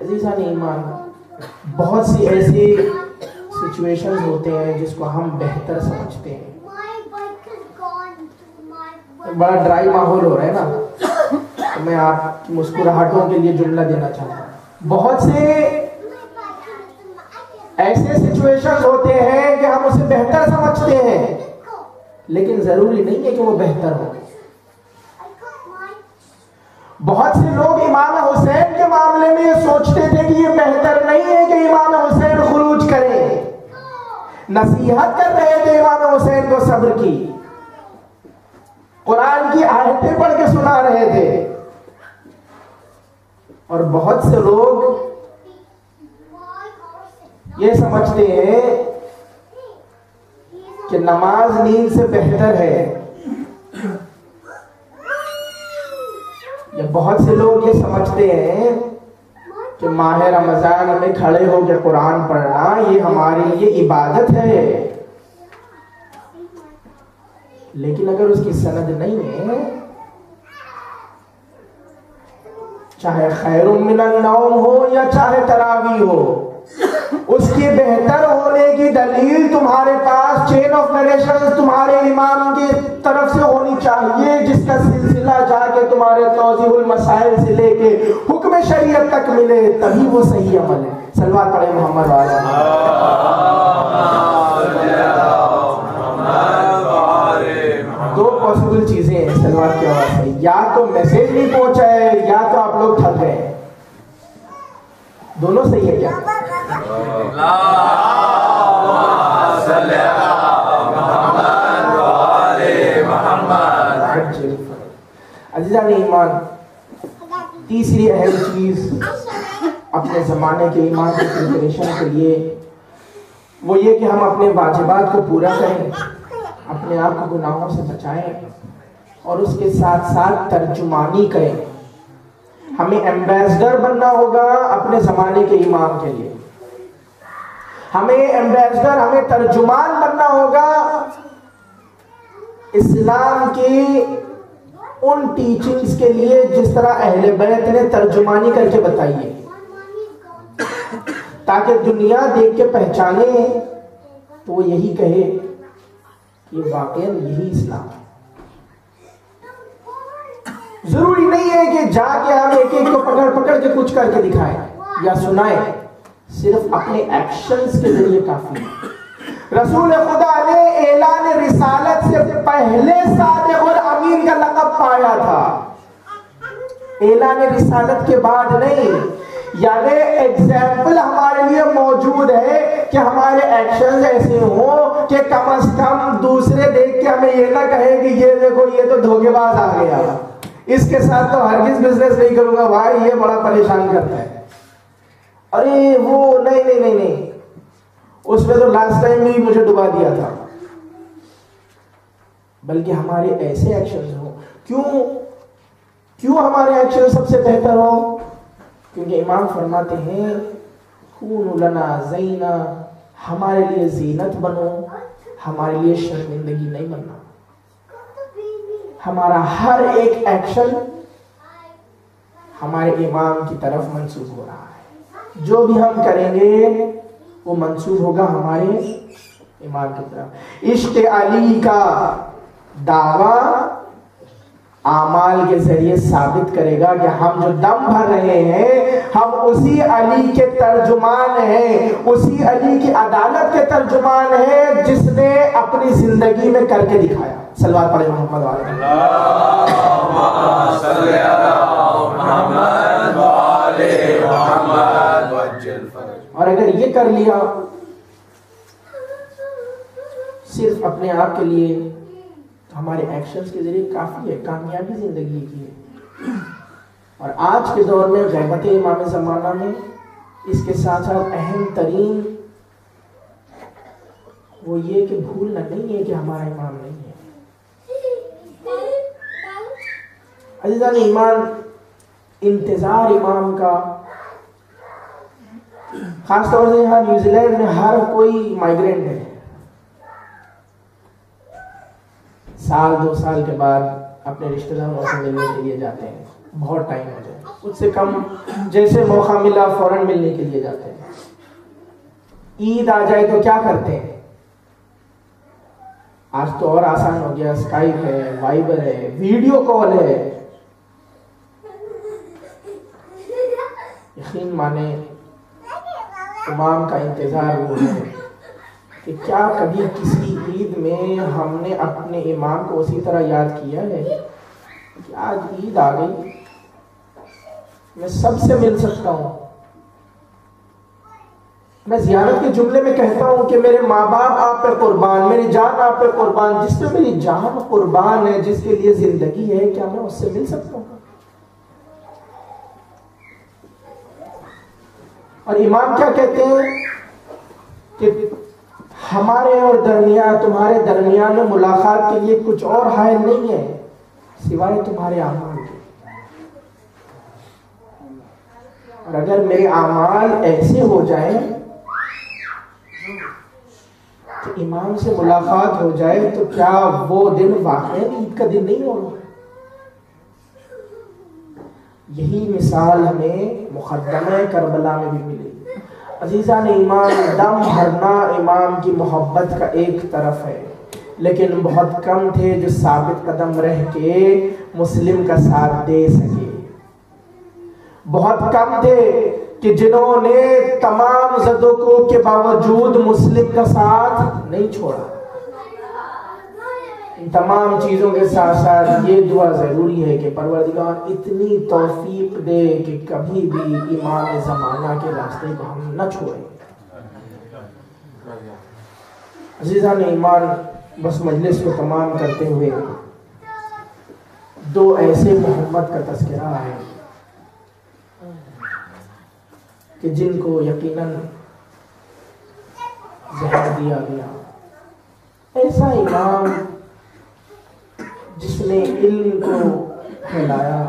عزیزان ایمان، بہت سی ایسی سچویشنز ہوتے ہیں جس کو ہم بہتر سمجھتے ہیں۔ بڑا ڈرائی ماحول ہو رہا ہے نا، تو میں آپ کی مسکراہٹوں کے لیے جملہ دینا چاہتا ہوں۔ بہت سے ایسے سچویشنز ہوتے ہیں کہ ہم اسے بہتر سمجھتے ہیں، لیکن ضروری نہیں ہے کہ وہ بہتر ہو۔ بہت سے لوگ امام حسین کے معاملے میں یہ سوچتے تھے کہ یہ بہتر نہیں ہے کہ امام حسین خروج کرے، نصیحت کر رہے تھے امام حسین کو صبر کی، قرآن کی آیتیں پڑھ کے سنا رہے تھے۔ اور بہت سے لوگ یہ سمجھتے ہیں کہ نماز نیند سے بہتر ہے، یا بہت سے لوگ یہ سمجھتے ہیں کہ ماہ رمضان میں کھڑے ہو کے قرآن پڑھنا یہ ہمارے لیے عبادت ہے۔ لیکن اگر اس کی سند نہیں ہے، چاہے خیر من النوم ہو یا چاہے تراویح ہو، اس کے بہتر ہونے کی دلیل تمہارے پاس چین آف نریشن تمہارے امام کی طرف سے ہونی چاہیے، جس کا سلسلہ جا کے تمہارے توضیح المسائل سے لے کے حکم شریعت تک ملے، تبھی وہ صحیح عمل ہے۔ صلوات پڑھے محمد والے۔ دو پاسبل چیزیں ہیں صلوات کی آواز سے، یا تو میسج نہیں پہنچا ہے، یا تو آپ لوگ دونوں صحیح ہے کیا؟ عزیزان ایمان، تیسری اہم چیز اپنے زمانے کے ایمان کی پریپریشن کے لیے وہ یہ کہ ہم اپنے واجبات کو پورا کریں، اپنے آپ کو گناہوں سے بچائیں، اور اس کے ساتھ ساتھ ترجمانی کریں۔ ہمیں ایمبیسڈر بننا ہوگا اپنے زمانے کے ایمان کے لیے، ہمیں ایمبیسڈر، ہمیں ترجمان بننا ہوگا اسلام کی ان ٹیچنگز کے لیے جس طرح اہل بیت نے ترجمانی کر کے بتائی ہے، تاکہ دنیا دیکھ کے پہچانے تو وہ یہی کہے کہ واقعاً یہی اسلام ہے۔ ضروری نہیں ہے کہ جا کے ہم ایک ایک کو پکڑ پکڑ کے کچھ کر کے دکھائیں یا سنائیں، صرف اپنے ایکشنز کے ذریعے کافی ہے۔ رسول خدا نے اعلان رسالت سے پہلے صادق اور امین کا لقب پایا تھا، اعلان رسالت کے بعد نہیں۔ یعنی ایگزامپل ہمارے لیے موجود ہے کہ ہمارے ایکشنز ایسے ہوں کہ کم از کم دوسرے دیکھ کے ہمیں یہ نہ کہے کہ یہ دیکھو یہ تو دھوکے باز آ گیا، اس کے ساتھ تو ہرگز بزنس نہیں کروں گا، بھائی یہ بڑا پریشان کرتا ہے، ارے وہ نہیں، اس میں تو لاسٹ ٹائم بھی مجھے ڈبا دیا تھا۔ بلکہ ہمارے ایسے ایکشنز ہوں۔ کیوں ہمارے ایکشن سب سے بہتر ہوں؟ کیونکہ امام فرماتے ہیں کونوا لنا زینا، ہمارے لیے زینت بنو، ہمارے لیے شرمندگی نہیں بننا۔ ہمارا ہر ایک ایکشن ہمارے امام کی طرف منسوب ہو رہا ہے، جو بھی ہم کریں گے وہ منسوب ہوگا ہمارے امام کی طرف۔ عشق علی کا دعویٰ اعمال کے ذریعے ثابت کرے گا کہ ہم جو دم بھر رہے ہیں ہم اسی علی کے ترجمان ہیں، اسی علی کی عدالت کے ترجمان ہیں جس نے اپنی زندگی میں کر کے دکھایا۔ صلوات پڑھیں محمد علیہ اللہم صلی علی محمد وآل محمد وعجل فرج۔ اور اگر یہ کر لیا صرف اپنے آپ کے لیے تو ہمارے ایکشنز کے ذریعے کافی ہے، کامیابی زندگی کی ہے۔ اور آج کے دور میں غیبت امام زمانہ میں اس کے ساتھ ساتھ اہم ترین وہ یہ کہ بھولنا نہیں ہے کہ ہمارا امام نہیں ہے۔ عزیزان ایمان، انتظار امام کا، خاص طور سے یہاں نیوزی لینڈ میں ہر کوئی مائیگرینٹ ہے، سال 2 سال کے بعد اپنے رشتہ داروں سے ملنے کے لیے جاتے ہیں، بہت ٹائم ہو جائے، اس سے کم جیسے موقع ملا فوراً ملنے کے لیے جاتے ہیں۔ عید آ جائے تو کیا کرتے ہیں؟ آج تو اور آسان ہو گیا، اسکائپ ہے، وائبر ہے، ویڈیو کال ہے۔ یقین مانے امام کا انتظار وہ ہے کہ کیا کبھی کسی عید میں ہم نے اپنے امام کو اسی طرح یاد کیا ہے کہ آج عید آ گئی، میں سب سے مل سکتا ہوں۔ میں زیارت کے جملے میں کہتا ہوں کہ میرے ماں باپ آپ پہ قربان، میری جان آپ پہ قربان، جس پہ میری جان قربان ہے، جس کے لیے زندگی ہے، کیا میں اس سے مل سکتا ہوں؟ اور امام کیا کہتے ہیں کہ ہمارے اور درمیان، تمہارے درمیان میں ملاقات کے لیے کچھ اور حائل نہیں ہے سوائے تمہارے اعمال کے۔ اور اگر میرے اعمال ایسے ہو جائیں کہ امام سے ملاقات ہو جائے تو کیا وہ دن واقعی عید کا دن نہیں ہوگا؟ یہی مثال ہمیں مقدمہ کربلا میں بھی ملی۔ عزیزان ایمان، دم بھرنا امام کی محبت کا ایک طرف ہے، لیکن بہت کم تھے جو ثابت قدم رہ کے مسلم کا ساتھ دے سکے، بہت کم تھے کہ جنہوں نے تمام زدوکوں کے باوجود مسلم کا ساتھ نہیں چھوڑا۔ ان تمام چیزوں کے ساتھ ساتھ یہ دعا ضروری ہے کہ پروردگار اتنی توفیق دے کہ کبھی بھی امام زمانہ کے راستے کو ہم نہ چھوڑیں۔ عزیزان ایمان، بس مجلس کو تمام کرتے ہوئے دو ایسے محمد کا تذکرہ ہے کہ جن کو یقیناً زہر دیا گیا۔ ایسا امام جس نے علم کو پھیلایا،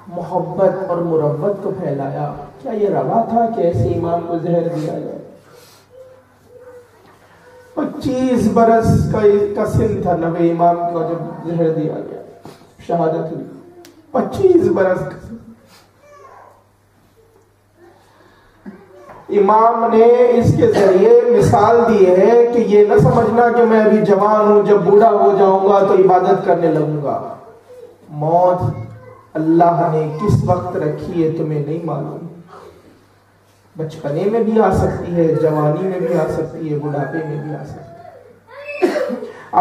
محبت اور مربت کو پھیلایا، کیا یہ روا تھا کہ ایسے امام کو زہر دیا جائے؟ 25 برس کا سن تھا نبی امام کو جب زہر دیا گیا، شہادت ہوئی 25 برس کا سن۔ امام نے اس کے ذریعے مثال دی ہے کہ یہ نہ سمجھنا کہ میں ابھی جوان ہوں، جب بوڑھا ہو جاؤں گا تو عبادت کرنے لگوں گا۔ موت اللہ نے کس وقت رکھی ہے تمہیں نہیں معلوم، بچپنے میں بھی آ سکتی ہے، جوانی میں بھی آ سکتی ہے، بڑھاپے میں بھی آ سکتی ہے۔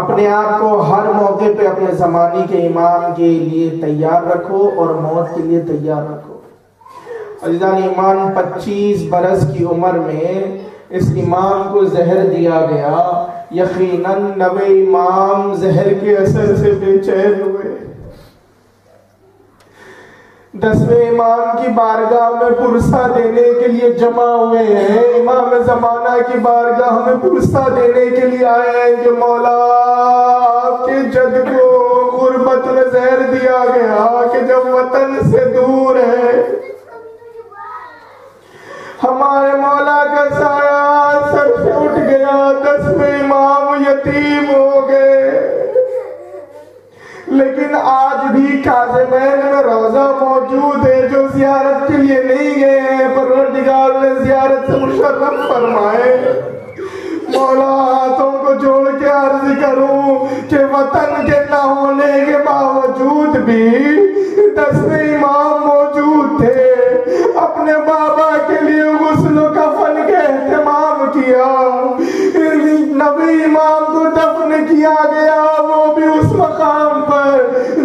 اپنے آپ کو ہر موقع پہ اپنے زمانے کے امام کے لیے تیار رکھو اور موت کے لیے تیار رکھو۔ عزیزان ایمان، 25 برس کی عمر میں اس امام کو زہر دیا گیا۔ یقیناً نبی امام زہر کے اثر سے بے چین ہوئے۔ 10ویں امام کی بارگاہ میں پرسہ دینے کے لیے جمع ہوئے ہیں۔ امام زمانہ کی بارگاہ میں پرسہ دینے کے لیے آئے ہیں کہ مولا آپ کے جد کو غربت میں زہر دیا گیا کہ جب وطن سے دور ہے، ہمارے مولا کا سایہ سر سے اٹھ گیا، 10ویں امام یتیم ہو گئے۔ لیکن آج بھی کاظمین میں روضہ موجود ہے، جو زیارت کے لیے نہیں گئے ہیں پروردگار نے زیارت سے مشرف فرمائے۔ مولا ہاتھوں کو جوڑ کے عرض کروں کہ وطن کے نہ ہونے کے باوجود بھی 10ویں امام موجود تھے، اپنے بابا کے لیے غسل و کفن کا اہتمام کیا۔ نبی امام کو دفن کیا گیا، وہ بھی اس مقام پر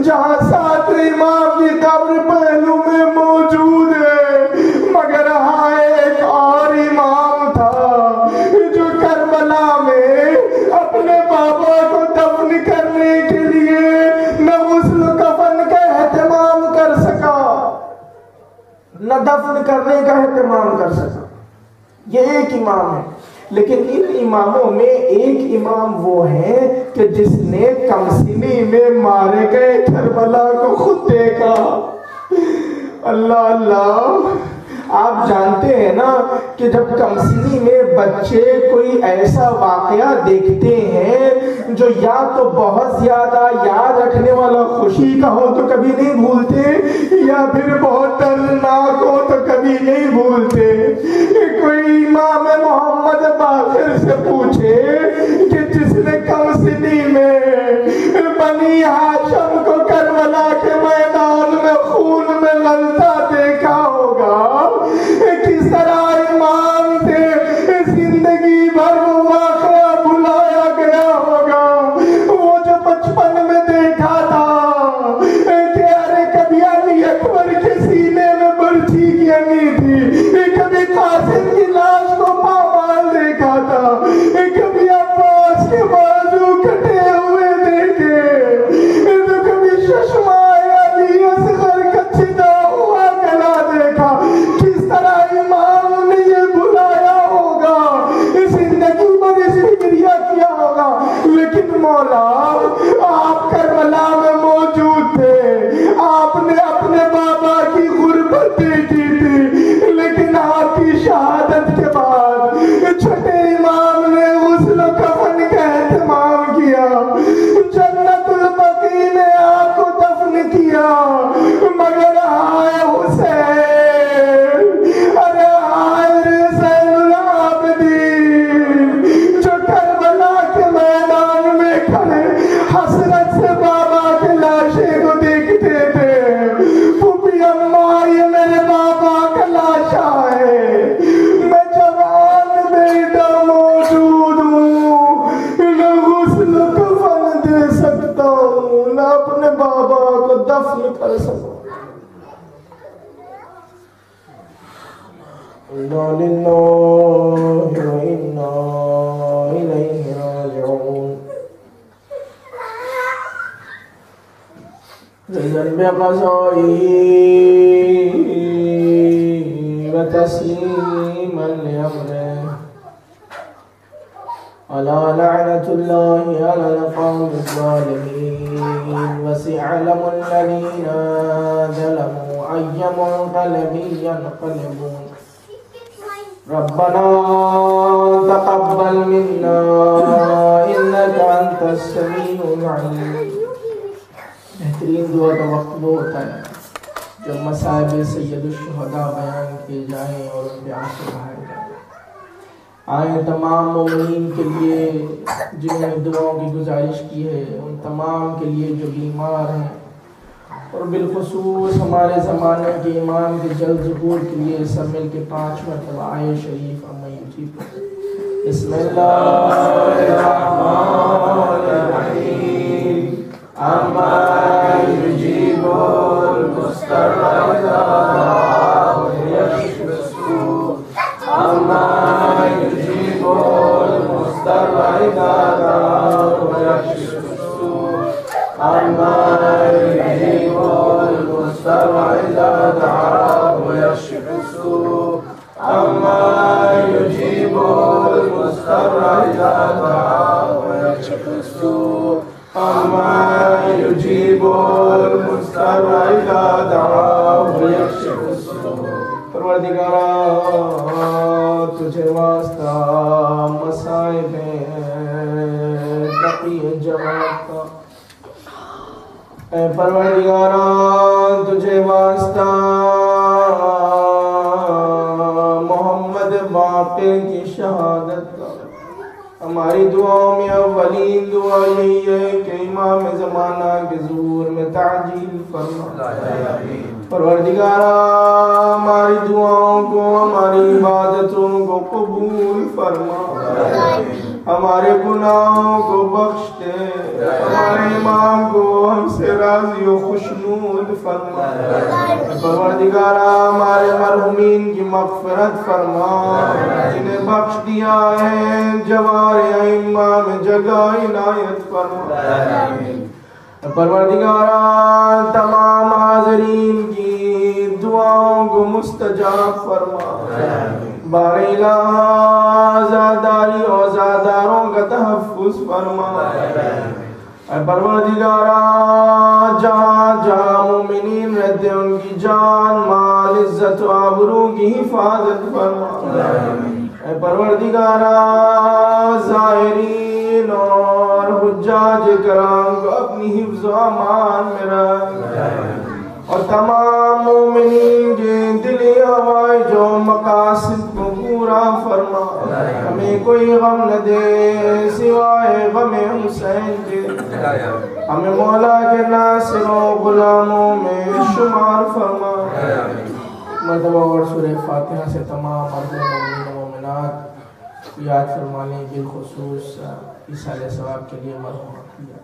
جہاں 7ویں امام کی قبر پہلو میں موجود ہے۔ مگر ہاں ایک اور امام تھا جو کربلا میں اپنے بابا کو دفن کرنے کے لیے نہ غسل و کفن کا اہتمام کر سکا، نہ دفن کرنے کا اہتمام کر سکا۔ یہ ایک امام ہے، لیکن ان اماموں میں ایک امام وہ ہے کہ جس نے کمسنی میں مارے گئے کربلا کو خود دیکھا۔ اللہ اللہ، آپ جانتے ہیں نا کہ جب کمسنی میں بچے کوئی ایسا واقعہ دیکھتے ہیں جو یا تو بہت زیادہ یاد رکھنے والا خوشی کا ہو تو کبھی نہیں بھولتے، یا پھر بہت دردناک ہو تو کبھی نہیں بھولتے۔ کوئی امام محمد باقر سے پوچھے کہ جس نے کمسنی میں بنی ہاشم کو کربلا کے میدان میں خون میں غلطہ دیکھا ہوگا، کس طرح امام سے زندگی بھر وہ واقعہ بلایا گیا ہوگا۔ وہ جو بچپن میں دیکھا تھا کہ ارے کبھی علی اکبر کے سینے میں برچھی کی ہنی تھی، کبھی قاسم کی لاش کو پامال دیکھا تھا، کبھی عباس کے بازو کٹے ہوئے دیکھے، تو کبھی ششمائے علی اصغر کا چھدا ہوا گلا دیکھا۔ کس طرح امام نے یہ بلایا ہوگا، زندگی پر اس فکریہ کیا ہوگا، لیکن مولا آپ کربلا میں موجود تھے، آپ نے اپنے بابا کی غربت دیکھی تھی، لیکن آپ کی شہادت کے بعد چھوٹے امام نے غسل و کفن کا اہتمام کیا، جنت البقیع میں آپ کو دفن کیا۔ مگر ہائے حسین، ارے ہائے زین العابدین، جو کربلا کے میدان میں کھڑے حسرت سے بابا کے لاشے کو دیکھتے تھے۔ پھوپھی اماں، یہ میرے بابا کا لاشا ہے، میں جوان بیٹا موجود ہوں، نہ غسل و کفن إنا لله وإنا إليه راجعون رضا بقضائه وتسليما لأمره ألا لعنة الله على القوم الظالمين وسيعلم الذين ظلموا أي منقلب ينقلبون ربنا تقبل منا إنك أنت السميع العليم. بہترین دعا کا وقت وہ ہوتا ہے جب مصائب سید الشہداء بیان کیے جائیں اور ان پہ آنسو بہائے جائیں. آئیں تمام مومنین کے لیے جنہوں نے دعاؤں کی گزارش کی ہے، ان تمام کے لیے جو بیمار ہیں، اور بالخصوص ہمارے زمانے کے امام کے جلد ظہور کے لیے سب مل کے 5 مرتبہ آئے شریف اما یجیب. بسم اللہ الرحمن الرحیم. اما یجیب المضطر اذا دعاه ویکشف السوء. اما یجیب المضطر اذا دعاه ویکشف السوء. اما یجیب المضطر اذا دعاه ویکشف السوء. اما یجیب المضطر اذا دعاه ویکشف السوء. اما یجیب المضطر اذا دعاه ویکشف السوء. پروردگارا تجھے واسطہ مصائب تقی جماعت کا، اے پروردگارا تجھے واسطہ محمد باقر کی شہادت کا. ہماری دعاؤں میں اولین دعا یہی ہے کہ امام زمانہ کے ظہور میں تعجیل فرما. پروردگارا ہماری دعاؤں کو، ہماری عبادتوں کو قبول فرما. ہمارے گناہوں کو بخش دے. ہمارے امام کو ہم سے راضی و خوشنود فرما. پروردگارا ہمارے مرحومین کی مغفرت فرما. جنہیں بخش دیا ہے جوار ائمہ میں جگہ عنایت فرما. پروردگارا تمام حاضرین کی دعاؤں کو مستجاب فرما. بار الہ آزاداری اور آزاداروں کا تحفظ فرما. پروردگارا جہاں جہاں مومنین رہتے ان کی جان مال عزت و آبرو کی حفاظت فرما. پروردگارا زائرین اور حجاج کرام کو اپنی حفظ و امان میں رکھ، اور تمام مومنین کے دلی حوائج و مقاصد کو پورا فرما. ہمیں کوئی غم نہ دے سوائے غم حسین کے. ہمیں مولا کے ناصر و غلاموں میں شمار فرما. مرتبہ اور سورہ فاتحہ سے تمام مرد مومنین و مومنات کو یاد فرمانے، بالخصوص ایصال ثواب کے لیے مرحوم کیا.